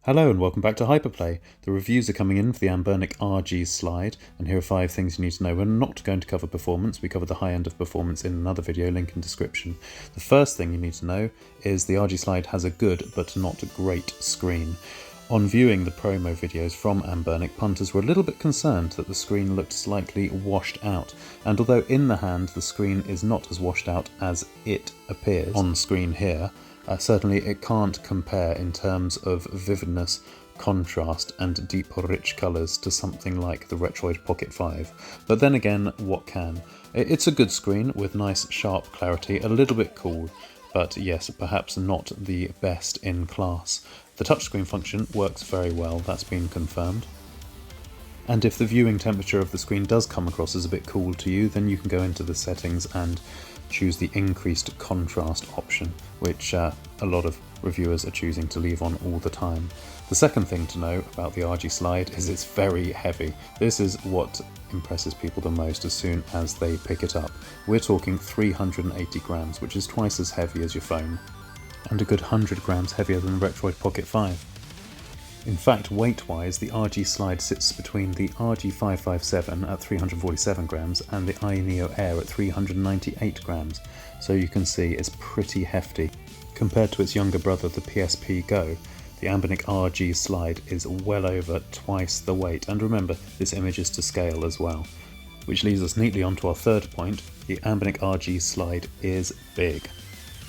Hello and welcome back to Hyperplay. The reviews are coming in for the Anbernic RG slide, and here are 5 things you need to know. We're not going to cover performance, we cover the high end of performance in another video, link in description. The first thing you need to know is the RG slide has a good but not great screen. On viewing the promo videos from Anbernic, punters were a little bit concerned that the screen looked slightly washed out, and although in the hand the screen is not as washed out as it appears on screen here, certainly it can't compare in terms of vividness, contrast and deep rich colours to something like the Retroid Pocket 5. But then again, what can? It's a good screen with nice sharp clarity, a little bit cool, but yes, perhaps not the best in class. The touchscreen function works very well, that's been confirmed. And if the viewing temperature of the screen does come across as a bit cool to you, then you can go into the settings and choose the increased contrast option, which a lot of reviewers are choosing to leave on all the time. The second thing to know about the RG slide is it's very heavy. This is what impresses people the most as soon as they pick it up. We're talking 380 grams, which is twice as heavy as your phone, and a good 100 grams heavier than the Retroid Pocket 5. In fact, weight-wise, the RG slide sits between the RG557 at 347 grams and the iNeo Air at 398 grams, so you can see it's pretty hefty. Compared to its younger brother, the PSP Go, the Anbernic RG slide is well over twice the weight, and remember, this image is to scale as well. Which leads us neatly onto our third point: the Anbernic RG slide is big.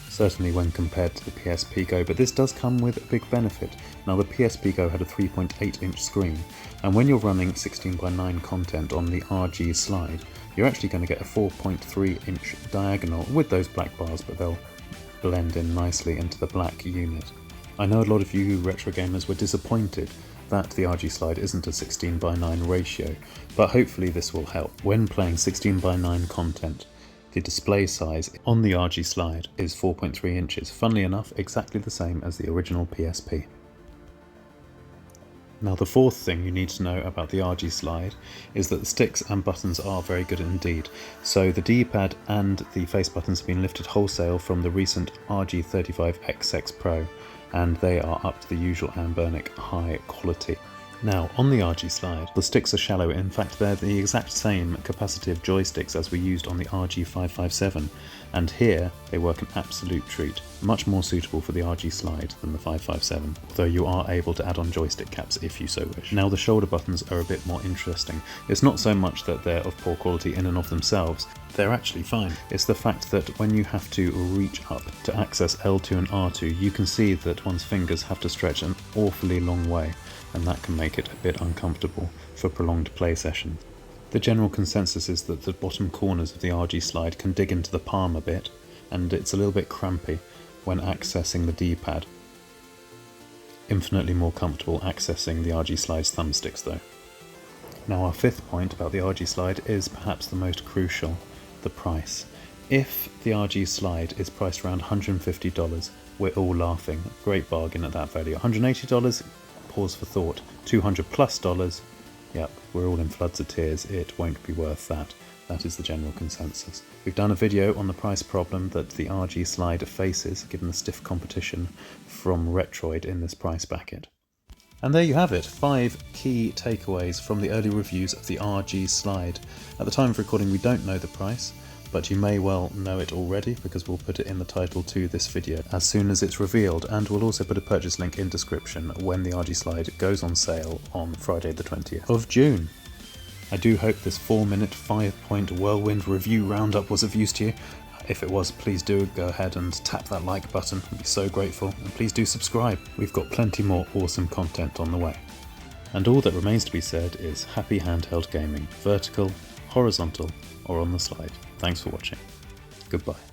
Certainly when compared to the PSP Go, but this does come with a big benefit. Now, the PSP Go had a 3.8-inch screen, and when you're running 16:9 content on the RG slide, you're actually going to get a 4.3-inch diagonal with those black bars, but they'll blend in nicely into the black unit. I know a lot of you retro gamers were disappointed that the RG slide isn't a 16:9 ratio, but hopefully this will help. When playing 16:9 content, the display size on the RG slide is 4.3 inches, funnily enough exactly the same as the original PSP. Now, the fourth thing you need to know about the RG slide is that the sticks and buttons are very good indeed. So the D-pad and the face buttons have been lifted wholesale from the recent RG35XX Pro, and they are up to the usual Anbernic high quality. Now, on the RG slide, the sticks are shallow. In fact, they're the exact same capacitive joysticks as we used on the RG557, and here they work an absolute treat. Much more suitable for the RG slide than the 557, although you are able to add on joystick caps if you so wish. Now, the shoulder buttons are a bit more interesting. It's not so much that they're of poor quality in and of themselves, they're actually fine. It's the fact that when you have to reach up to access L2 and R2, you can see that one's fingers have to stretch an awfully long way, and that can make it a bit uncomfortable for prolonged play sessions. The general consensus is that the bottom corners of the RG slide can dig into the palm a bit, and it's a little bit crampy when accessing the D-pad. Infinitely more comfortable accessing the RG slide's thumbsticks though. Now, our fifth point about the RG slide is perhaps the most crucial: the price. If the RG slide is priced around $150, we're all laughing. Great bargain at that value. $180? Pause for thought. $200+? Yep, we're all in floods of tears. It won't be worth that. That is the general consensus. We've done a video on the price problem that the RG slide faces, given the stiff competition from Retroid in this price bracket. And there you have it, 5 key takeaways from the early reviews of the RG slide. At the time of recording, we don't know the price, but you may well know it already because we'll put it in the title to this video as soon as it's revealed, and we'll also put a purchase link in description when the RG slide goes on sale on Friday the 20th of June. I do hope this 4-minute 5-point whirlwind review roundup was of use to you. If it was, please do go ahead and tap that like button, I'd be so grateful, and please do subscribe. We've got plenty more awesome content on the way. And all that remains to be said is happy handheld gaming, vertical, horizontal, or on the slide. Thanks for watching. Goodbye.